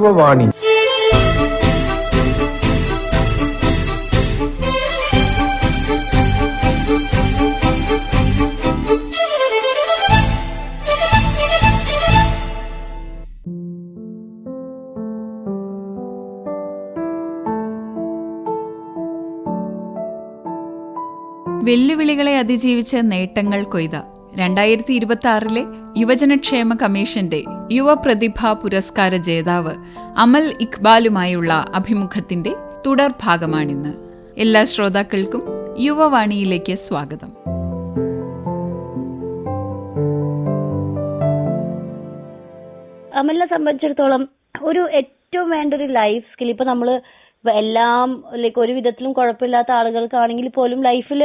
യുവവാണി. വെല്ലുവിളികളെ അതിജീവിച്ച് നേട്ടങ്ങൾ കൊയ്ത 2026 യുവജനക്ഷേമ കമ്മീഷന്റെ യുവപ്രതിഭാ പുരസ്കാര ജേതാവ് അമൽ ഇഖ്ബാലുമായുള്ള അഭിമുഖത്തിന്റെ തുടർഭാഗമാണിന്ന്. എല്ലാ ശ്രോതാക്കൾക്കും യുവവാണിയിലേക്ക് സ്വാഗതം. അമലിനെ സംബന്ധിച്ചിടത്തോളം ഏറ്റവും വേണ്ട ഒരു ലൈഫ് സ്കിൽ, ഇപ്പൊ നമ്മള് എല്ലാം ഒരു വിധത്തിലും കുഴപ്പമില്ലാത്ത ആളുകൾക്കാണെങ്കിൽ പോലും ലൈഫിൽ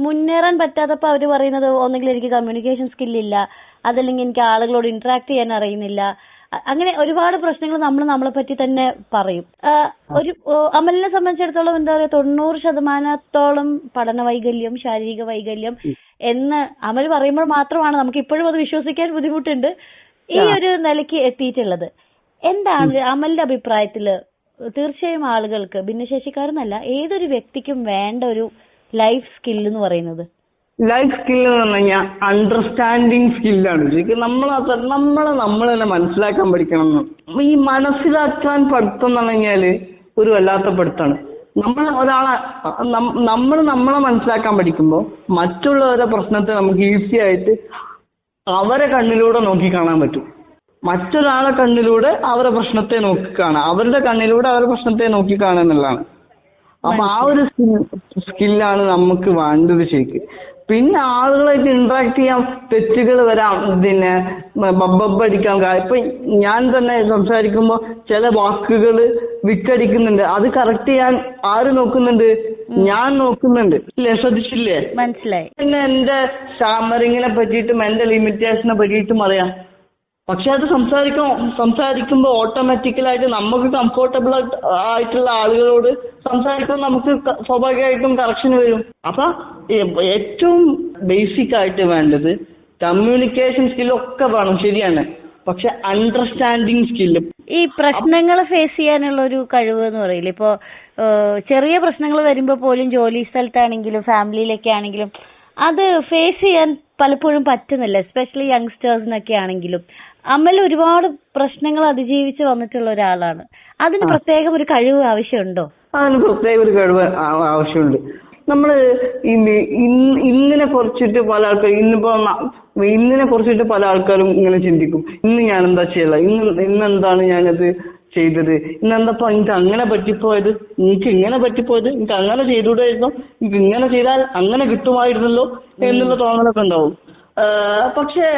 മുന്നേറാൻ പറ്റാത്തപ്പോ അവര് പറയുന്നത് ഒന്നെങ്കിൽ എനിക്ക് കമ്മ്യൂണിക്കേഷൻ സ്കില്ലില്ല, അതല്ലെങ്കിൽ എനിക്ക് ആളുകളോട് ഇന്ററാക്ട് ചെയ്യാൻ അറിയുന്നില്ല, അങ്ങനെ ഒരുപാട് പ്രശ്നങ്ങൾ നമ്മളെ പറ്റി തന്നെ പറയും. അമലിനെ സംബന്ധിച്ചിടത്തോളം എന്താ പറയുക, 90% പഠന വൈകല്യം, ശാരീരിക വൈകല്യം എന്ന് അമൽ പറയുമ്പോൾ മാത്രമാണ് നമുക്ക് ഇപ്പോഴും അത് വിശ്വസിക്കാൻ ബുദ്ധിമുട്ടുണ്ട് ഈ ഒരു നിലയ്ക്ക് എത്തിയിട്ടുള്ളത്. എന്താണ് അമലിന്റെ അഭിപ്രായത്തില് തീർച്ചയായും ആളുകൾക്ക്, ഭിന്നശേഷിക്കാരെന്നല്ല ഏതൊരു വ്യക്തിക്കും വേണ്ട ഒരു ലൈഫ് സ്കിൽ എന്ന് പറയുന്നത്? ലൈഫ് സ്കിൽ എന്ന് പറഞ്ഞു കഴിഞ്ഞാൽ അണ്ടർസ്റ്റാൻഡിങ് സ്കില്ലാണ്. ശരിക്കും നമ്മളെ തന്നെ മനസ്സിലാക്കാൻ പഠിക്കണം. ഈ മനസ്സിലാക്കാൻ പഠിത്തം എന്ന് പറഞ്ഞു കഴിഞ്ഞാല് ഒരു വല്ലാത്ത പഠിത്തമാണ്. നമ്മളെ മനസ്സിലാക്കാൻ പഠിക്കുമ്പോൾ മറ്റുള്ളവരുടെ പ്രശ്നത്തെ നമുക്ക് ഈസി ആയിട്ട് അവരെ കണ്ണിലൂടെ നോക്കി കാണാൻ പറ്റും. മറ്റൊരാളെ കണ്ണിലൂടെ അവരുടെ പ്രശ്നത്തെ നോക്കിക്കാണാം, അവരുടെ കണ്ണിലൂടെ അവരുടെ പ്രശ്നത്തെ നോക്കിക്കാണുക എന്നുള്ളതാണ്. അപ്പൊ ആ ഒരു സ്കില്ലാണ് നമുക്ക് വേണ്ടത് ശരിക്ക്. പിന്നെ ആളുകളായിട്ട് ഇന്ററാക്ട് ചെയ്യാൻ തെറ്റുകൾ വരാം, പിന്നെ ബബ്ബടിക്കാൻ. ഇപ്പൊ ഞാൻ തന്നെ സംസാരിക്കുമ്പോ ചില വാക്കുകൾ വിക്കടിക്കുന്നുണ്ട്, അത് കറക്റ്റ് ചെയ്യാൻ ആര് നോക്കുന്നുണ്ട്? ഞാൻ നോക്കുന്നുണ്ട്. ഇല്ലേ, ശ്രദ്ധിച്ചില്ലേ? മനസ്സിലായി. പിന്നെ എന്റെ സ്റ്റാമറിങ്ങിനെ പറ്റിയിട്ടും എന്റെ ലിമിറ്റേഷനെ പറ്റിയിട്ടും അറിയാം. പക്ഷെ അത് സംസാരിക്കുമ്പോൾ ഓട്ടോമാറ്റിക്കലായിട്ട് നമുക്ക് കംഫോർട്ടബിൾ ആയിട്ടുള്ള ആളുകളോട് സംസാരിക്കുമ്പോൾ നമുക്ക് സ്വാഭാവികമായിട്ടും കറക്ഷൻ വരും. അപ്പൊ ഏറ്റവും ബേസിക് ആയിട്ട് വേണ്ടത് കമ്മ്യൂണിക്കേഷൻ സ്കില്ലൊക്കെ വേണം, ശരിയാണ്. പക്ഷെ അണ്ടർസ്റ്റാൻഡിങ് സ്കില്ല്, ഈ പ്രശ്നങ്ങൾ ഫേസ് ചെയ്യാനുള്ള ഒരു കഴിവ് എന്ന് പറയില്ല. ഇപ്പോ ചെറിയ പ്രശ്നങ്ങൾ വരുമ്പോ പോലും ജോലി സ്ഥലത്താണെങ്കിലും ഫാമിലിയിലൊക്കെ ആണെങ്കിലും അത് ഫേസ് ചെയ്യാൻ പലപ്പോഴും പറ്റുന്നില്ല, എസ്പെഷ്യലി യങ്സ്റ്റേഴ്സിനൊക്കെ ആണെങ്കിലും. അമൽ ഒരുപാട് പ്രശ്നങ്ങൾ അതിജീവിച്ച് വന്നിട്ടുള്ള ഒരാളാണ്. അതിന് പ്രത്യേകം ഒരു കഴിവ് ആവശ്യമുണ്ടോ? അതിന് പ്രത്യേക ഒരു കഴിവ് ആവശ്യമുണ്ട്. നമ്മള് ഇന്നിനെ കുറിച്ചിട്ട് പല ആൾക്കാരും ഇന്നിനെ കുറിച്ചിട്ട് പല ആൾക്കാരും ഇങ്ങനെ ചിന്തിക്കും, ഇന്ന് ഞാൻ എന്താ ചെയ്യല, ഇന്നെന്താണ് ഞാനത് ചെയ്തത്, ഇന്നെന്തപ്പോ എനിക്ക് അങ്ങനെ പറ്റിപ്പോയത്, എനിക്ക് ഇങ്ങനെ പറ്റിപ്പോയത്, എനിക്ക് അങ്ങനെ ചെയ്തുകൂടായിരുന്നോ, എനിക്ക് ഇങ്ങനെ ചെയ്താൽ അങ്ങനെ കിട്ടുമായിരുന്നല്ലോ എന്നുള്ള തോന്നലൊക്കെ ഉണ്ടാവും. പക്ഷെ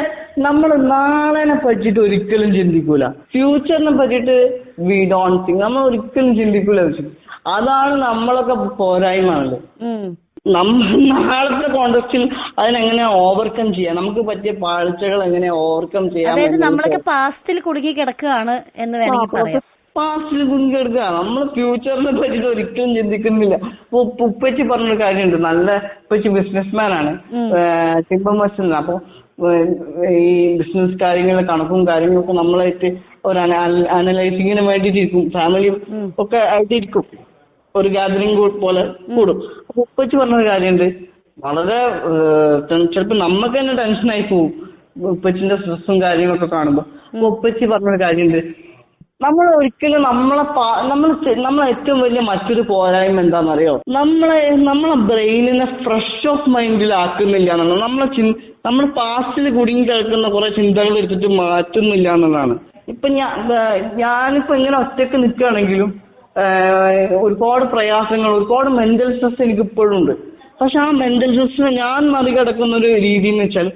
നമ്മൾ നാളെനെ പറ്റിയിട്ട് ഒരിക്കലും ചിന്തിക്കൂല, ഫ്യൂച്ചറിനെ പറ്റിയിട്ട് വി ഡോണ്ട് തിങ്ക്, നമ്മൾ ഒരിക്കലും ചിന്തിക്കൂല. അതാണ് നമ്മളൊക്കെ പോരായ്മയുള്ളത്. നാളത്തെ കോണ്ടക്സ്റ്റിൽ അതിനെങ്ങനെ ഓവർകം ചെയ്യാം, നമുക്ക് പറ്റിയ പാഴ്ചകൾ എങ്ങനെ ഓവർകം ചെയ്യാം. അതായത് നമ്മളൊക്കെ പാസ്റ്റിൽ കുടുങ്ങി കിടക്കുകയാണ് എന്ന് വേണമെങ്കിൽ പറയാം. പാസ്റ്റിൽ കുടുങ്ങി കിടക്കുക, നമ്മൾ ഫ്യൂച്ചറിനെ പറ്റിയിട്ട് ഒരിക്കലും ചിന്തിക്കുന്നില്ല. ഉപ്പച്ചി പറഞ്ഞൊരു കാര്യമുണ്ട്, നല്ല ഉപ്പച്ചി ബിസിനസ്മാൻ ആണ്, ചിമ്പമസ്. അപ്പൊ ഈ ബിസിനസ് കാര്യങ്ങളുടെ കണക്കും കാര്യങ്ങളൊക്കെ നമ്മളായിട്ട് ഒരു അനലൈസിങ്ങിന് വേണ്ടിയിട്ടിരിക്കും, ഫാമിലി ഒക്കെ ആയിട്ടിരിക്കും, ഒരു ഗാദറിംഗ് പോലെ കൂടും. അപ്പൊ ഉപ്പച്ചി പറഞ്ഞൊരു കാര്യമുണ്ട്, വളരെ ചിലപ്പോ നമുക്ക് തന്നെ ടെൻഷനായി പോകും ഉപ്പച്ചിന്റെ സ്ട്രെസ്സും കാര്യങ്ങളൊക്കെ കാണുമ്പോ. അപ്പൊ ഉപ്പച്ചി പറഞ്ഞൊരു കാര്യമുണ്ട്, നമ്മൾ ഒരിക്കലും നമ്മളെ ഏറ്റവും വലിയ മറ്റൊരു പോരായ്മ എന്താണെന്നറിയോ, നമ്മളെ ബ്രെയിനിനെ ഫ്രഷ് ഓഫ് മൈൻഡിലാക്കുന്നില്ല എന്നുള്ളത്. നമ്മൾ പാസ്റ്റിൽ കുടുങ്ങി കിടക്കുന്ന കുറെ ചിന്തകൾ എടുത്തിട്ട് മാറ്റുന്നില്ല എന്നുള്ളതാണ്. ഇപ്പൊ ഞാനിപ്പോ ഇങ്ങനെ ഒറ്റയ്ക്ക് നിൽക്കുകയാണെങ്കിലും ഒരുപാട് പ്രയാസങ്ങൾ, ഒരുപാട് മെന്റൽ സ്ട്രെസ് എനിക്ക് ഇപ്പോഴും ഉണ്ട്. പക്ഷെ ആ മെന്റൽ സ്ട്രെസ്സിനെ ഞാൻ മറികടക്കുന്ന ഒരു രീതി എന്ന് വെച്ചാൽ,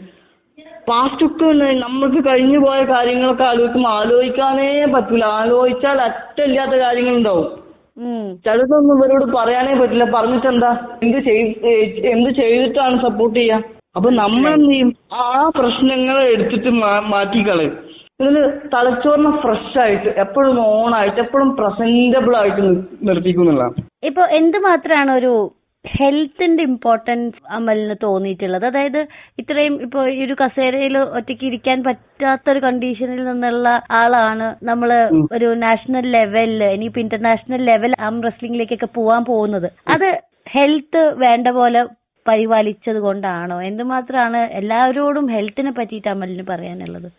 പാസ്റ്റൊക്കെ നമുക്ക് കഴിഞ്ഞു പോയ കാര്യങ്ങളൊക്കെ ആലോചിക്കാനേ പറ്റില്ല, ആലോചിച്ചാൽ അറ്റമില്ലാത്ത കാര്യങ്ങളുണ്ടാവും. ചിലതൊന്നും ഇവരോട് പറയാനേ പറ്റില്ല, പറഞ്ഞിട്ടെന്താ, എന്ത് ചെയ്തിട്ടാണ് സപ്പോർട്ട് ചെയ്യാ. അപ്പൊ നമ്മളെന്ത് ചെയ്യും, ആ പ്രശ്നങ്ങളെ എടുത്തിട്ട് മാറ്റിക്കളയും. ഇതില് തലച്ചോറിനെ ഫ്രഷ് ആയിട്ട് എപ്പോഴും ഓണായിട്ട് എപ്പോഴും പ്രസന്റബിൾ ആയിട്ട് നിർത്തിക്കുന്നുള്ളതാണ്. ഇപ്പൊ എന്തുമാത്രമാണ് ഒരു ഹെൽത്തിന്റെ ഇമ്പോർട്ടൻസ് അമലിന് തോന്നിയിട്ടുള്ളത്? അതായത് ഇത്രയും ഇപ്പൊ ഈ ഒരു കസേരയിൽ ഒറ്റയ്ക്ക് ഇരിക്കാൻ പറ്റാത്തൊരു കണ്ടീഷനിൽ നിന്നുള്ള ആളാണ് നമ്മള് ഒരു നാഷണൽ ലെവലില് ഇനിയിപ്പോ ഇന്റർനാഷണൽ ലെവൽ ആം റെസ്ലിംഗിലേക്കൊക്കെ പോവാൻ പോകുന്നത്. അത് ഹെൽത്ത് വേണ്ട പോലെ പരിപാലിച്ചത് കൊണ്ടാണോ? എന്തുമാത്രമാണ് എല്ലാവരോടും ഹെൽത്തിനെ പറ്റിയിട്ട് അമലിന് പറയാനുള്ളത്?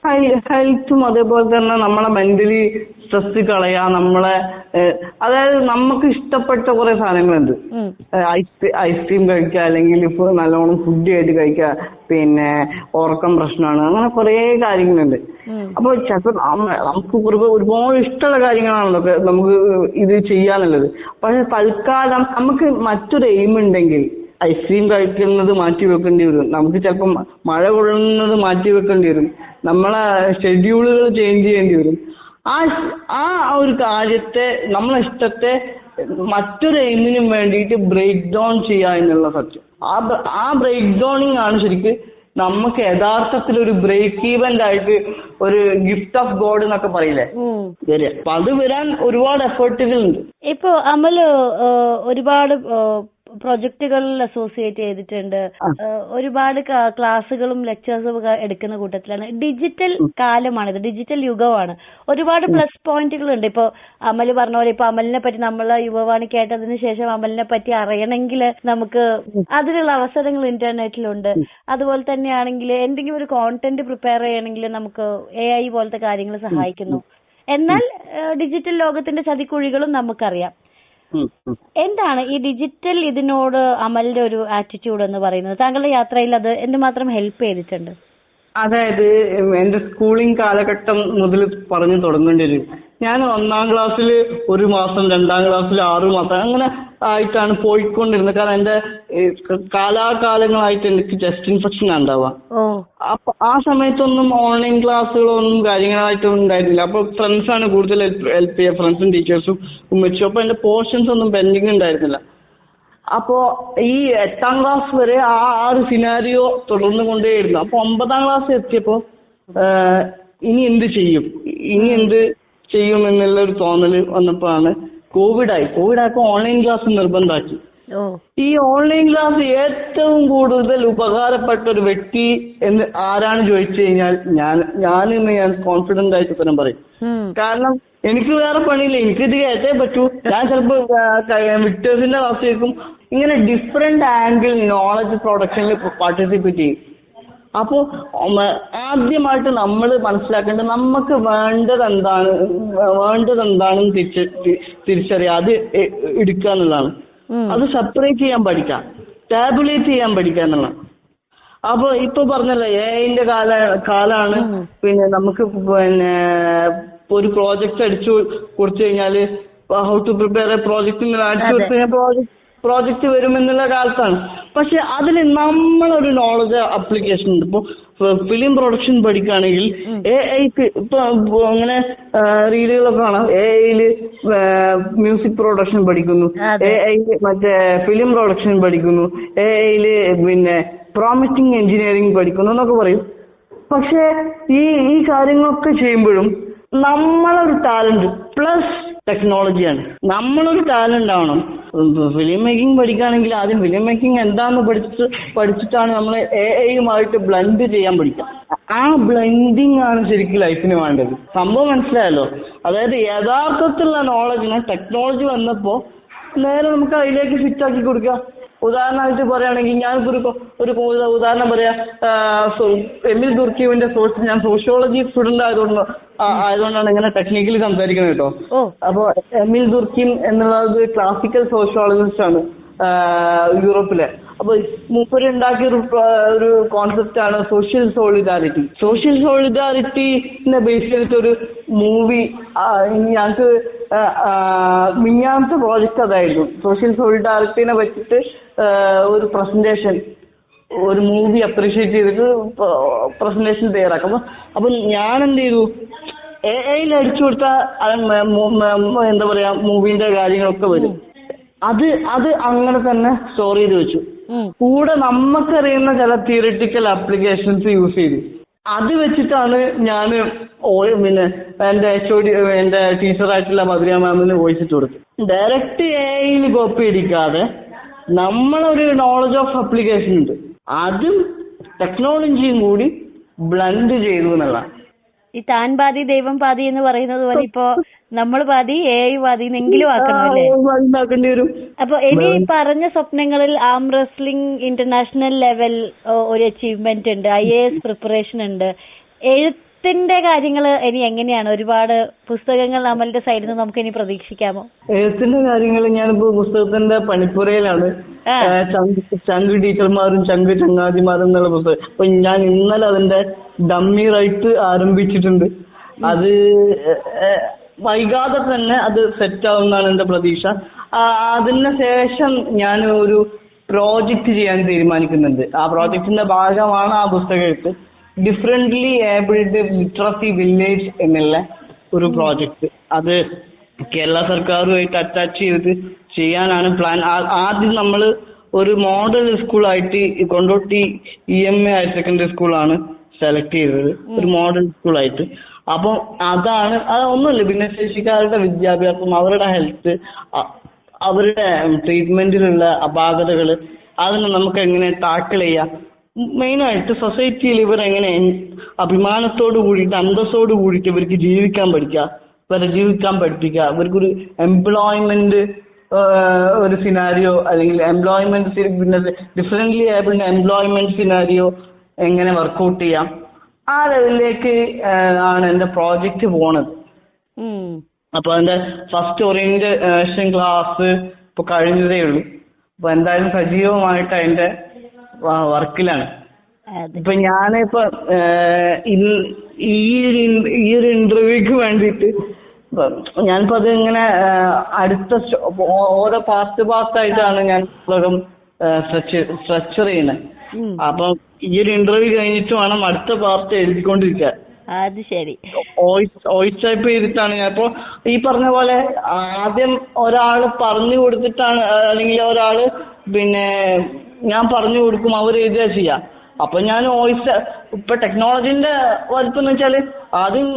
ഹെൽത്തും അതേപോലെ തന്നെ നമ്മളെ മെന്റലി സ്ട്രെസ് കളയാ, നമ്മളെ അതായത് നമുക്ക് ഇഷ്ടപ്പെട്ട കുറെ സാധനങ്ങളുണ്ട്. ഐസ്ക്രീം കഴിക്കുക, അല്ലെങ്കിൽ ഇപ്പൊ നല്ലോണം ഫുഡ് ആയിട്ട് കഴിക്കുക, പിന്നെ ഉറക്കം പ്രശ്നമാണ്, അങ്ങനെ കുറെ കാര്യങ്ങളുണ്ട്. അപ്പൊ ചിലപ്പോൾ നമുക്ക് ഒരുപാട് ഇഷ്ടമുള്ള കാര്യങ്ങളാണല്ലോ നമുക്ക് ഇത് ചെയ്യാനുള്ളത്. പക്ഷെ തൽക്കാലം നമുക്ക് മറ്റൊരു എയിം ഉണ്ടെങ്കിൽ ഐസ്ക്രീം കഴിക്കുന്നത് മാറ്റി വെക്കേണ്ടി വരും, നമുക്ക് ചിലപ്പോൾ മഴ കൊള്ളുന്നത് മാറ്റി വെക്കേണ്ടി വരും, നമ്മളെ ഷെഡ്യൂളുകൾ ചേഞ്ച് ചെയ്യേണ്ടി വരും. ആ ഒരു കാര്യത്തെ, നമ്മളെ ഇഷ്ടത്തെ മറ്റൊരു എയിമിനും വേണ്ടിയിട്ട് ബ്രേക്ക് ഡൗൺ ചെയ്യുക എന്നുള്ള സത്യം. ആ ബ്രേക്ക് ഡൗണിങ് ആണ് ശരിക്കും നമുക്ക് യഥാർത്ഥത്തിൽ ഒരു ബ്രേക്ക് ഈവന്റ് ആയിട്ട് ഒരു ഗിഫ്റ്റ് ഓഫ് ഗോഡ് എന്നൊക്കെ പറയില്ലേ, വരിക. അപ്പൊ അത് വരാൻ ഒരുപാട് എഫേർട്ടുകളുണ്ട്. ഇപ്പൊ അമല് ഒരുപാട് പ്രൊജക്ടുകളിൽ അസോസിയേറ്റ് ചെയ്തിട്ടുണ്ട്, ഒരുപാട് ക്ലാസ്സുകളും ലെക്ചേഴ്സും ഒക്കെ എടുക്കുന്ന കൂട്ടത്തിലാണ്. ഡിജിറ്റൽ കാലമാണിത്, ഡിജിറ്റൽ യുഗമാണ്. ഒരുപാട് പ്ലസ് പോയിന്റുകൾ ഉണ്ട്. ഇപ്പൊ അമല് പറഞ്ഞ പോലെ ഇപ്പൊ അമലിനെ പറ്റി നമ്മൾ യുവവാണി കേട്ടതിന് ശേഷം അമലിനെ പറ്റി അറിയണമെങ്കിൽ നമുക്ക് അതിനുള്ള അവസരങ്ങൾ ഇന്റർനെറ്റിലുണ്ട്. അതുപോലെ തന്നെയാണെങ്കിൽ എന്തെങ്കിലും ഒരു കോണ്ടന്റ് പ്രിപ്പയർ ചെയ്യണമെങ്കിൽ നമുക്ക് AI പോലത്തെ കാര്യങ്ങൾ സഹായിക്കുന്നു. എന്നാൽ ഡിജിറ്റൽ ലോകത്തിന്റെ ചതിക്കുഴികളും നമുക്കറിയാം. എന്താണ് ഈ ഡിജിറ്റൽ ഇതിനോട് അമലിന്റെ ഒരു ആറ്റിറ്റ്യൂഡ് എന്ന് പറയുന്നത്? താങ്കളുടെ യാത്രയിൽ അത് എന്തുമാത്രം ഹെൽപ്പ് ചെയ്തിട്ടുണ്ട്? അതായത് എന്റെ സ്കൂളിംഗ് കാലഘട്ടം മുതൽ പറഞ്ഞു തുടങ്ങേണ്ടി വരും. ഞാൻ 1ാം ക്ലാസ്സിൽ 1 മാസം, 2ാം ക്ലാസ്സിൽ 6 മാസം അങ്ങനെ ആയിട്ടാണ് പോയിക്കൊണ്ടിരുന്നത്. കാരണം എന്റെ കാലാകാലങ്ങളായിട്ട് എനിക്ക് ചെസ്റ്റ് ഇൻഫെക്ഷൻ ഉണ്ടാവുക. അപ്പൊ ആ സമയത്തൊന്നും ഓൺലൈൻ ക്ലാസ്സുകളൊന്നും കാര്യങ്ങളായിട്ടൊന്നും ഉണ്ടായിരുന്നില്ല. അപ്പൊ ഫ്രണ്ട്സാണ് കൂടുതൽ ഹെൽപ്പ് ചെയ്യുക, ഫ്രണ്ട്സും ടീച്ചേഴ്സും ഉമ്മച്ചും. അപ്പൊ എന്റെ പോർഷൻസ് ഒന്നും പെൻഡിങ് ഉണ്ടായിരുന്നില്ല. അപ്പോ ഈ 8ാം ക്ലാസ് വരെ ആ ഒരു സിനാരിയോ തുടർന്നു കൊണ്ടേയിരുന്നു. അപ്പൊ 9ാം ക്ലാസ് എത്തിയപ്പോ ഇനി എന്ത് ചെയ്യും എന്നുള്ള ഒരു തോന്നല് വന്നപ്പോഴാണ് കോവിഡായപ്പോ ഓൺലൈൻ ക്ലാസ് നിർബന്ധമാക്കി. ഈ ഓൺലൈൻ ക്ലാസ് ഏറ്റവും കൂടുതൽ ഉപകാരപ്പെട്ട ഒരു വ്യക്തി എന്ന് ആരാണ് ചോദിച്ചു കഴിഞ്ഞാൽ ഞാൻ കോൺഫിഡന്റ് ആയിട്ട് ഉത്തരം പറയും. കാരണം എനിക്ക് വേറെ പണിയില്ല, എനിക്കിത് കേട്ടേ പറ്റൂ. ഞാൻ ചിലപ്പോ വിക്ടേഴ്സിന്റെ ക്ലാസ് കേൾക്കും. ഇങ്ങനെ ഡിഫറെന്റ് ആംഗിൾ നോളജ് പ്രൊഡക്ഷനിൽ പാർട്ടിസിപ്പേറ്റ് ചെയ്യും. അപ്പോ ആദ്യമായിട്ട് നമ്മൾ മനസ്സിലാക്കേണ്ടത് നമുക്ക് വേണ്ടത് എന്താണെന്ന് തിരിച്ചറിയാം, അത് എടുക്കുക എന്നുള്ളതാണ്. അത് സെപ്പറേറ്റ് ചെയ്യാൻ പഠിക്കാം, ടാബുലേറ്റ് ചെയ്യാൻ പഠിക്കുക എന്നുള്ളതാണ്. അപ്പൊ ഇപ്പൊ പറഞ്ഞല്ലോ AI-ന്റെ കാലാണ്. പിന്നെ നമുക്ക് ഒരു പ്രോജക്റ്റ് അടിച്ചു കൊടുത്തു കഴിഞ്ഞാല് how to prepare a project അടിച്ചു കൊടുത്തു കഴിഞ്ഞാൽ പ്രോജക്റ്റ് വരുമെന്നുള്ള കാലത്താണ്. പക്ഷെ അതിൽ നമ്മളൊരു നോളജ് അപ്ലിക്കേഷൻ ഉണ്ട്. ഇപ്പൊ ഫിലിം പ്രൊഡക്ഷൻ പഠിക്കുകയാണെങ്കിൽ AI-ക്ക് ഇപ്പൊ അങ്ങനെ റീലുകളൊക്കെ കാണാം. AI-ല് മ്യൂസിക് പ്രൊഡക്ഷൻ പഠിക്കുന്നു, AI-ല് മറ്റേ ഫിലിം പ്രൊഡക്ഷൻ പഠിക്കുന്നു, AI-ല് പിന്നെ പ്രോമിസിങ് എഞ്ചിനീയറിംഗ് പഠിക്കുന്നു എന്നൊക്കെ പറയും. പക്ഷെ ഈ കാര്യങ്ങളൊക്കെ ചെയ്യുമ്പോഴും നമ്മളൊരു ടാലന്റ് പ്ലസ് ടെക്നോളജിയാണ്. നമ്മളൊരു ടാലന്റ് ആവണം. ഫിലിം മേക്കിംഗ് പഠിക്കുകയാണെങ്കിൽ ആദ്യം ഫിലിം മേക്കിംഗ് എന്താന്ന് പഠിച്ചിട്ടാണ് നമ്മൾ AI-യുമായിട്ട് ബ്ലെൻഡ് ചെയ്യാൻ പഠിക്കുക. ആ ബ്ലെൻഡിങ് ആണ് ശരിക്കും ലൈഫിന് വേണ്ടത്. സംഭവം മനസ്സിലായല്ലോ? അതായത് യഥാർത്ഥത്തിലുള്ള നോളജിനെ ടെക്നോളജി വന്നപ്പോ നേരെ നമുക്ക് അതിലേക്ക് ഫിറ്റ് ആക്കി കൊടുക്കുക. ഉദാഹരണമായിട്ട് പറയുകയാണെങ്കിൽ ഞാനിപ്പോ ഒരു ഉദാഹരണം പറയാം. എമിൽ ദുർക്കീവിന്റെ സോഴ്സ്, ഞാൻ സോഷ്യോളജി സ്റ്റുഡന്റ് ആയതുകൊണ്ടാണ് ഇങ്ങനെ ടെക്നിക്കലി സംസാരിക്കുന്നത് കേട്ടോ. അപ്പൊ എമിൽ ദുർക്കീം എന്നുള്ളത് ക്ലാസിക്കൽ സോഷ്യോളജിസ്റ്റ് ആണ് യൂറോപ്പിലെ. അപ്പൊ മൂപ്പര് ഉണ്ടാക്കിയ ഒരു കോൺസെപ്റ്റ് ആണ് സോഷ്യൽ സോളിഡാരിറ്റി. സോഷ്യൽ സോളിഡാരിറ്റിനെ ബേസ് ചെയ്തിട്ടൊരു മൂവി ഞങ്ങൾക്ക് മിഞ്ഞാമത്തെ പ്രോജക്റ്റ് അതായിരുന്നു. സോഷ്യൽ സോളിഡാരിറ്റിനെ വെച്ചിട്ട് ഒരു പ്രസന്റേഷൻ, ഒരു മൂവി അപ്രീഷിയേറ്റ് ചെയ്തിട്ട് പ്രസന്റേഷൻ തയ്യാറാക്കും. അപ്പൊ ഞാൻ എന്ത് ചെയ്തു, AI-ൽ അടിച്ചു കൊടുത്താൽ എന്താ പറയാ മൂവിന്റെ കാര്യങ്ങളൊക്കെ വരും. അത് അങ്ങനെ തന്നെ സ്റ്റോർ ചെയ്ത് വെച്ചു. കൂടെ നമുക്കറിയുന്ന ചില തിയറിറ്റിക്കൽ ആപ്ലിക്കേഷൻസ് യൂസ് ചെയ്തു. അത് വെച്ചിട്ടാണ് ഞാൻ പിന്നെ എന്റെ HOD എന്റെ ടീച്ചറായിട്ടുള്ള മധുര മാമിന് വോയിസ് ഇട്ട് കൊടുത്തു. ഡയറക്റ്റ് AI-ൽ കോപ്പി അടിക്കാതെ നമ്മളൊരു നോളജ് ഓഫ് അപ്ലിക്കേഷൻ ഉണ്ട്, അതും ടെക്നോളജിയും കൂടി ബ്ലൻഡ് ചെയ്തു എന്നുള്ളതാണ്. ഈ താൻ പാതി ദൈവം പാതി എന്ന് പറയുന്നത് പോലെ ഇപ്പോ നമ്മൾ പാതി AI പാതി എന്നെങ്കിലും ആക്കണമല്ലേ? ഉണ്ടാക്കേണ്ടി വരും. അപ്പൊ ഇനി പറഞ്ഞ സ്വപ്നങ്ങളിൽ ആം റെസ്ലിംഗ് ഇന്റർനാഷണൽ ലെവൽ ഒരു അച്ചീവ്മെന്റ് ഉണ്ട്, IAS പ്രിപ്പറേഷൻ ഉണ്ട്, എഴുത്തിന്റെ കാര്യങ്ങൾ ഇനി എങ്ങനെയാണ്? ഒരുപാട് പുസ്തകങ്ങൾ നമ്മളുടെ സൈഡിൽ നിന്ന് നമുക്ക് ഇനി പ്രതീക്ഷിക്കാമോ? എഴുത്തിന്റെ കാര്യങ്ങൾ ഞാനിപ്പോ പുസ്തകത്തിന്റെ പണിപ്പുരയിലാണ്. ചങ്ക് ടീച്ചർമാരും ചങ്ക് ചങ്ങാതിമാരും എന്നുള്ള പുസ്തകം. അപ്പൊ ഞാൻ ഇന്നലെ അതിന്റെ ഡമ്മി റൈറ്റ് ആരംഭിച്ചിട്ടുണ്ട്. അത് വൈകാതെ തന്നെ അത് സെറ്റ് ആവുമെന്നാണ് എന്റെ പ്രതീക്ഷ. അതിന് ശേഷം ഞാൻ ഒരു പ്രോജക്റ്റ് ചെയ്യാൻ തീരുമാനിക്കുന്നുണ്ട്. ആ പ്രോജക്റ്റിന്റെ ഭാഗമാണ് ആ പുസ്തകം എഴുത്ത്. ഡിഫറെന്റ്ലി ഏബിൾഡ് ലിറ്ററസി വില്ലേജ് എന്നുള്ള ഒരു പ്രോജക്റ്റ്. അത് കേരള സർക്കാരുമായിട്ട് അറ്റാച്ച് ചെയ്ത് ചെയ്യാനാണ് പ്ലാൻ. ആദ്യം നമ്മൾ ഒരു മോഡൽ സ്കൂളായിട്ട് കൊണ്ടോട്ടി EMA ഹയർ സെക്കൻഡറി സ്കൂളാണ് സെലക്ട് ചെയ്തത്, ഒരു മോഡൽ സ്കൂളായിട്ട്. അപ്പൊ അതാണ് ഒന്നുമില്ല, ഭിന്നശേഷിക്കാരുടെ വിദ്യാഭ്യാസം, അവരുടെ ഹെൽത്ത്, അവരുടെ ട്രീറ്റ്മെന്റിലുള്ള അപാകതകള്, അതിനെ നമുക്ക് എങ്ങനെ ടാക്കിൾ ചെയ്യാം, മെയിനായിട്ട് സൊസൈറ്റിയിൽ ഇവരെങ്ങനെ അഭിമാനത്തോട് കൂടിയിട്ട് അന്തസ്സോട് കൂടിയിട്ട് ഇവർക്ക് ജീവിക്കാൻ പഠിപ്പിക്കുക, ഇവർക്കൊരു എംപ്ലോയ്മെന്റ് ഒരു സിനാരിയോ അല്ലെങ്കിൽ എംപ്ലോയ്മെന്റ് പിന്നെ ഡിഫറെന്റ്ലി ഏബിൾഡ് എംപ്ലോയ്മെന്റ് സിനാരിയോ എങ്ങനെ വർക്കൗട്ട് ചെയ്യാം, ആ ലെവലിലേക്ക് ആണ് എന്റെ പ്രോജക്റ്റ് പോണത്. അപ്പൊ അതിന്റെ ഫസ്റ്റ് ഓറിയന്റേഷൻ ക്ലാസ് ഇപ്പൊ കഴിഞ്ഞതേ ഉള്ളൂ. അപ്പൊ എന്തായാലും സജീവമായിട്ട് അതിന്റെ വർക്കിലാണ്. ഇപ്പൊ ഞാനിപ്പോ ഈ ഒരു ഇന്റർവ്യൂക്ക് വേണ്ടിയിട്ട് ഞാനിപ്പോ അത് ഇങ്ങനെ അടുത്ത ഓരോ പാർട്ടായിട്ടാണ് ഞാൻ പുസ്തകം സ്ട്രക്ചർ ചെയ്യുന്നത്. അപ്പൊ ഈ ഒരു ഇന്റർവ്യൂ കഴിഞ്ഞിട്ട് വേണം അടുത്ത പാർട്ട് എഴുതിക്കൊണ്ടിരിക്കാൻ. അത് ശരി. വോയിസ് ടൈപ്പ് ചെയ്തിട്ടാണ് ഞാൻ ഇപ്പോ ഈ പറഞ്ഞ പോലെ ആദ്യം ഒരാള് പറഞ്ഞു കൊടുത്തിട്ടാണ്, അല്ലെങ്കിൽ ഒരാള് പിന്നെ ഞാൻ പറഞ്ഞു കൊടുക്കും, അവർ എഴുതുക ചെയ്യാം. അപ്പൊ ഞാൻ വോയിസ് ഇപ്പൊ ടെക്നോളജിന്റെ വലുപ്പം വെച്ചാല് ആദ്യം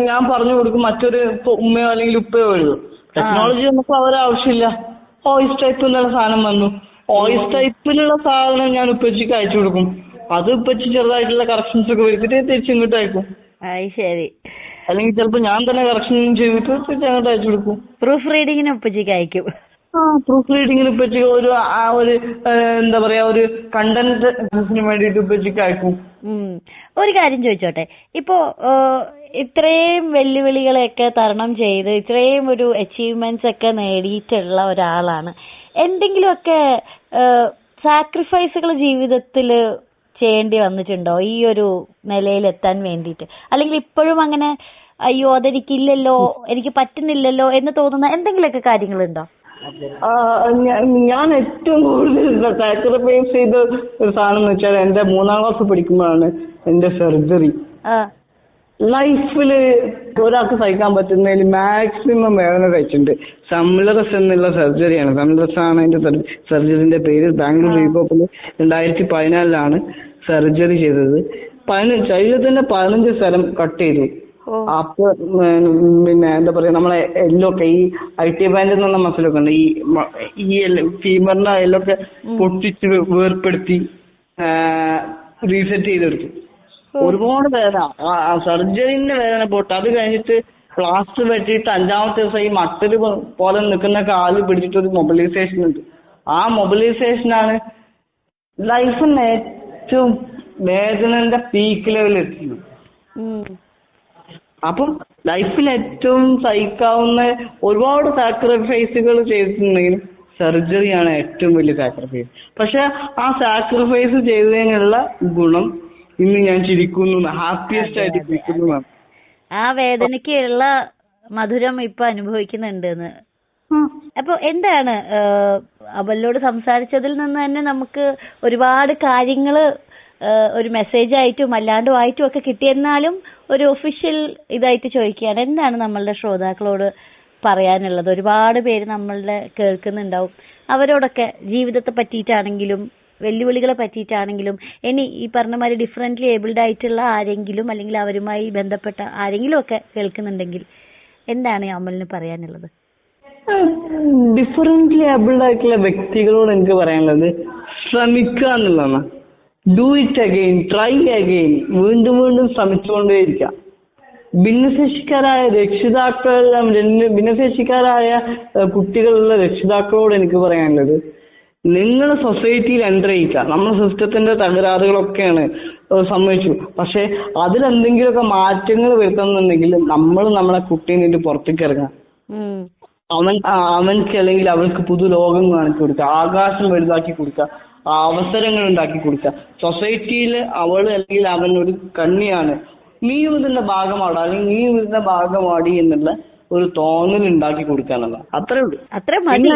ഞാൻ പറഞ്ഞു കൊടുക്കും, മറ്റൊരു ഉമ്മയോ അല്ലെങ്കിൽ ഉപ്പയോ എഴുതും. ടെക്നോളജി നമുക്ക് അവരെ ആവശ്യമില്ല, വോയിസ് ടൈപ്പ് എന്നുള്ള സാധനം വന്നു. വോയിസ് ടൈപ്പിലുള്ള സാധനം ഞാൻ ഉപ്പച്ചിക്ക് അയച്ചു കൊടുക്കും. അത് ഉപ്പച്ചി ചെറുതായിട്ടുള്ള കറക്ഷൻസ് ഒക്കെ വരുത്തിട്ട് തിരിച്ചിങ്ങോട്ട് അയക്കും. ശരി. അല്ലെങ്കിൽ ചിലപ്പോ ഞാൻ തന്നെ കറക്ഷൻ ചെയ്തിട്ട് തിരിച്ചങ്ങോട്ട് അയച്ചു കൊടുക്കും. പ്രൂഫ് റീഡിങ്ങിന് ഉപ്പച്ചിക്ക് അയക്കും. പ്രൂഫ് റീഡിങ്ങിന് ഉപ്പച്ചിക്ക് ഒരു എന്താ പറയാ, ഒരു കണ്ടന്റ് വേണ്ടിട്ട് ഉപ്പച്ചിക്ക് അയക്കും. ഒരു കാര്യം ചോദിച്ചോട്ടെ, ഇപ്പോ ഇത്രയും വെല്ലുവിളികളെയൊക്കെ തരണം ചെയ്ത് ഇത്രയും ഒരു അച്ചീവ്മെന്റ്സ് ഒക്കെ നേടിയിട്ടുള്ള ഒരാളാണ്, എന്തെങ്കിലുമൊക്കെ സാക്രിഫൈസുകൾ ജീവിതത്തിൽ ചെയ്യേണ്ടി വന്നിട്ടുണ്ടോ ഈ ഒരു നിലയിലെത്താൻ വേണ്ടിയിട്ട്? അല്ലെങ്കിൽ ഇപ്പോഴും അങ്ങനെ അയ്യോ അതെനിക്കില്ലല്ലോ, എനിക്ക് പറ്റുന്നില്ലല്ലോ എന്ന് തോന്നുന്ന എന്തെങ്കിലുമൊക്കെ കാര്യങ്ങളുണ്ടോ? ഞാൻ ഏറ്റവും കൂടുതൽ സാക്രിഫൈസ് ചെയ്ത ഒരു സാധനം എന്ന് വെച്ചാൽ എന്റെ 3ാം ക്ലാസ് പഠിക്കുമ്പോഴാണ് എന്റെ സർജറി. ലൈഫില് ഒരാൾക്ക് സഹിക്കാൻ പറ്റുന്നതിൽ മാക്സിമം വേദന കഴിച്ചിട്ടുണ്ട്. സംലറസ് എന്നുള്ള സർജറിയാണ്. സംലറസ് ആണ് അതിന്റെ സർജറിന്റെ പേര്. ബാംഗ്ലൂർ റീപോപ്പില് 2014 സർജറി ചെയ്തത്. ശരീരത്തിന്റെ 15 സ്ഥലം കട്ട് ചെയ്തു. അപ്പൊ പിന്നെ എന്താ പറയാ, നമ്മളെ എല്ലൊക്കെ ഈ IT ബാൻഡ് എന്നുള്ള മസിലൊക്കെ ഉണ്ട്, ഈ ഫീമറിന്റെ എല്ലൊക്കെ പൊട്ടിച്ച് വേർപ്പെടുത്തി റീസെറ്റ് ചെയ്തെടുത്തു. ഒരുപാട് വേദന, സർജറിന്റെ വേദന പോട്ട്. അത് കഴിഞ്ഞിട്ട് പ്ലാസ്റ്റർ വെട്ടിയിട്ട് 5ാമത്തെ ദിവസം ഈ മട്ടല് പോലെ നിൽക്കുന്ന കാല് പിടിച്ചിട്ട് ഒരു മൊബിലൈസേഷൻ ഉണ്ട്. ആ മൊബിലൈസേഷനാണ് ലൈഫിന് ഏറ്റവും വേദനന്റെ പീക്ക് ലെവലിൽ എത്തുന്നത്. അപ്പം ലൈഫിൽ ഏറ്റവും സഹിക്കാവുന്ന ഒരുപാട് സാക്രിഫൈസുകൾ ചെയ്തിട്ടുണ്ടെങ്കിലും സർജറിയാണ് ഏറ്റവും വലിയ സാക്രിഫൈസ്. പക്ഷെ ആ സാക്രിഫൈസ് ചെയ്തതിനുള്ള ഗുണം ഇന്ന് ഞാൻ ചിരിക്കുന്നു, ഹാപ്പിയസ്റ്റ് ആയിട്ട് ചിരിക്കുന്നു. ആ വേദനയ്ക്കുള്ള മധുരം ഇപ്പൊ അനുഭവിക്കുന്നുണ്ട്. അപ്പൊ എന്താണ് അവളോട് സംസാരിച്ചതിൽ നിന്ന് തന്നെ നമുക്ക് ഒരുപാട് കാര്യങ്ങള് ഒരു മെസ്സേജ് ആയിട്ടും അല്ലാണ്ടും ആയിട്ടും ഒക്കെ കിട്ടിയെന്നാലും ഒരു ഒഫീഷ്യൽ ഇതായിട്ട് ചോദിക്കുകയാണ്, എന്താണ് നമ്മളുടെ ശ്രോതാക്കളോട് പറയാനുള്ളത്? ഒരുപാട് പേര് നമ്മളുടെ കേൾക്കുന്നുണ്ടാവും, അവരോടൊക്കെ ജീവിതത്തെ പറ്റിയിട്ടാണെങ്കിലും വെല്ലുവിളികളെ പറ്റിയിട്ടാണെങ്കിലും ഇനി ഈ പറഞ്ഞ മാതിരി ഡിഫറെന്റ്ലി ഏബിൾഡ് ആയിട്ടുള്ള ആരെങ്കിലും അല്ലെങ്കിൽ അവരുമായി ബന്ധപ്പെട്ട ആരെങ്കിലും ഒക്കെ കേൾക്കുന്നുണ്ടെങ്കിൽ എന്താണ് അമലിന് പറയാനുള്ളത്? ഡിഫറently ഏബിൾഡ് ആയിട്ടുള്ള വ്യക്തികളോട് എനിക്ക് പറയാനുള്ളത് ശ്രമിക്കുക എന്നുള്ളതാണ്. Do it again, try again, വീണ്ടും വീണ്ടും ശ്രമിച്ചുകൊണ്ടേയിരിക്കുക. ഭിന്നശേഷിക്കാരായ കുട്ടികളുള്ള രക്ഷിതാക്കളോട് എനിക്ക് പറയാനുള്ളത്, നിങ്ങൾ സൊസൈറ്റിയിൽ എൻ്റർ ചെയ്യിക്കുക. നമ്മുടെ സിസ്റ്റത്തിന്റെ തകരാറുകളൊക്കെയാണ് സമ്മതിച്ചു, പക്ഷെ അതിലെന്തെങ്കിലുമൊക്കെ മാറ്റങ്ങൾ വരുത്തുന്നുണ്ടെങ്കിൽ നമ്മൾ നമ്മളെ കുട്ടീനെ പുറത്തേക്ക് ഇറങ്ങാം. അവൻക്ക് അല്ലെങ്കിൽ അവൾക്ക് പുതു ലോകം കാണിച്ചു കൊടുക്കുക, ആകാശം വലുതാക്കി കൊടുക്കുക, അവസരങ്ങൾ ഉണ്ടാക്കി കൊടുക്കുക. സൊസൈറ്റിയിൽ അവൾ അല്ലെങ്കിൽ അവൻ ഒരു കണ്ണിയാണ്, നീയും ഇതിന്റെ ഭാഗമാടാ അല്ലെങ്കിൽ നീയും ഇതിന്റെ ഭാഗമാടി എന്നുള്ള ഒരു തോന്നൽ ഉണ്ടാക്കി കൊടുക്കാനുള്ള അത്രേ ഉള്ളൂ. അത്ര മതി.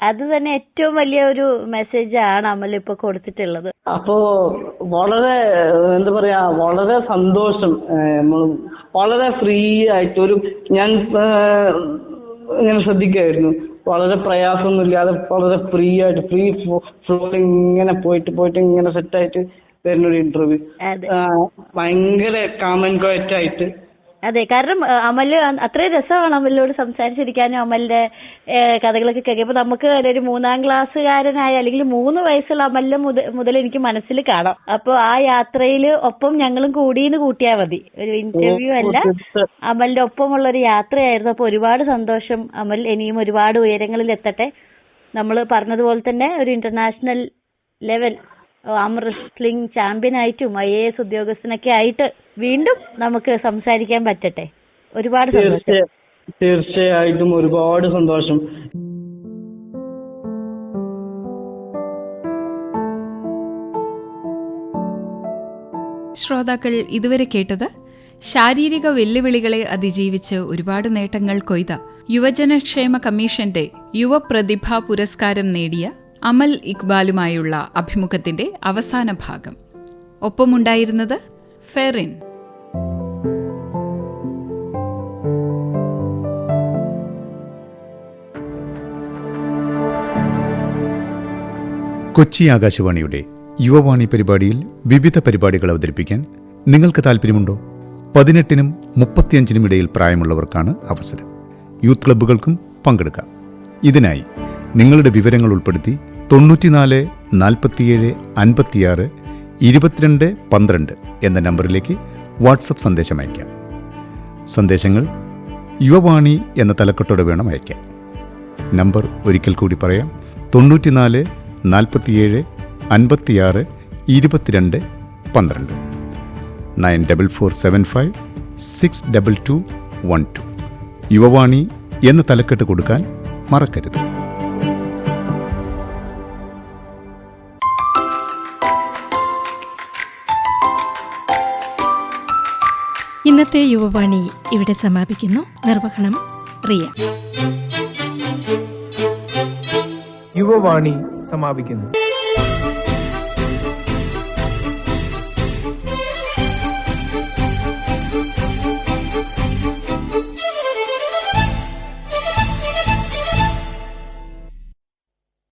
അത് തന്നെ ഏറ്റവും വലിയ ഒരു മെസ്സേജ് ആണ് അമൽ ഇപ്പൊ കൊടുത്തിട്ടുള്ളത്. അപ്പോ വളരെ എന്താ പറയാ, വളരെ സന്തോഷം. വളരെ ഫ്രീ ആയിട്ട് ഞാൻ ഇങ്ങനെ ശ്രദ്ധിക്കായിരുന്നു, വളരെ പ്രയാസമൊന്നുമില്ലാതെ വളരെ ഫ്രീ ആയിട്ട് ഫ്രീ ഫ്ലോയിങ് ഇങ്ങനെ പോയിട്ട് ഇങ്ങനെ സെറ്റായിട്ട് വരുന്ന ഒരു ഇന്റർവ്യൂ. ഭയങ്കര കാമൻ ക്വയറ്റ് ആയിട്ട്. അതെ, കാരണം അമല് അത്രയും രസമാണ് അമലിനോട് സംസാരിച്ചിരിക്കാനും അമലിന്റെ കഥകളൊക്കെ കേൾക്കുമ്പോൾ നമുക്ക് ഒരു 3ാം ക്ലാസ്സുകാരനായ അല്ലെങ്കിൽ 3 വയസ്സുള്ള അമലിനെ മുതൽ എനിക്ക് മനസ്സിൽ കാണാം. അപ്പൊ ആ യാത്രയിൽ ഒപ്പം ഞങ്ങളും കൂടിയെന്ന് കൂട്ടിയാൽ മതി. ഒരു ഇന്റർവ്യൂ അല്ല, അമലിന്റെ ഒപ്പമുള്ള ഒരു യാത്രയായിരുന്നു. അപ്പൊ ഒരുപാട് സന്തോഷം അമൽ. ഇനിയും ഒരുപാട് ഉയരങ്ങളിൽ എത്തട്ടെ. നമ്മൾ പറഞ്ഞതുപോലെ തന്നെ ഒരു ഇന്റർനാഷണൽ ലെവൽ ആം റെസ്ലിംഗ് ചാമ്പ്യനായിട്ടും IAS ഉദ്യോഗസ്ഥനൊക്കെ ആയിട്ട് വീണ്ടും നമുക്ക് സംസാരിക്കാൻ പറ്റട്ടെ. ഒരുപാട് സന്തോഷം. തീർച്ചയായിട്ടും ഒരുപാട് സന്തോഷം. ശ്രോതാക്കൾ ഇതുവരെ കേട്ടത് ശാരീരിക വെല്ലുവിളികളെ അതിജീവിച്ച് ഒരുപാട് നേട്ടങ്ങൾ കൊയ്ത യുവജനക്ഷേമ കമ്മീഷന്റെ യുവപ്രതിഭാ പുരസ്കാരം നേടിയ അമൽ ഇക്ബാലുമായുള്ള അഭിമുഖത്തിന്റെ അവസാന ഭാഗം. ഒപ്പമുണ്ടായിരുന്നത് ഫെറിൻ. കൊച്ചി ആകാശവാണിയുടെ യുവവാണി പരിപാടിയിൽ വിവിധ പരിപാടികൾ അവതരിപ്പിക്കാൻ നിങ്ങൾക്ക് താല്പര്യമുണ്ടോ? 18-നും 35-നും ഇടയിൽ പ്രായമുള്ളവർക്കാണ് അവസരം. യൂത്ത് ക്ലബ്ബുകൾക്കും പങ്കെടുക്കാം. ഇതിനായി നിങ്ങളുടെ വിവരങ്ങൾ ഉൾപ്പെടുത്തി 94 47 56 22 12 എന്ന നമ്പറിലേക്ക് വാട്സപ്പ് സന്ദേശം അയക്കാം. സന്ദേശങ്ങൾ യുവവാണി എന്ന തലക്കെട്ടോടെ വേണം അയക്കാൻ. നമ്പർ ഒരിക്കൽ കൂടി പറയാം: 94 47 56 22 12 94475 62212. യുവവാണി എന്ന തലക്കെട്ട് കൊടുക്കാൻ മറക്കരുത്. ഇന്നത്തെ യുവവാണി ഇവിടെ സമാപിക്കുന്നു. നിർവഹണം റിയ. യുവവാണി സമാപിക്കുന്നു.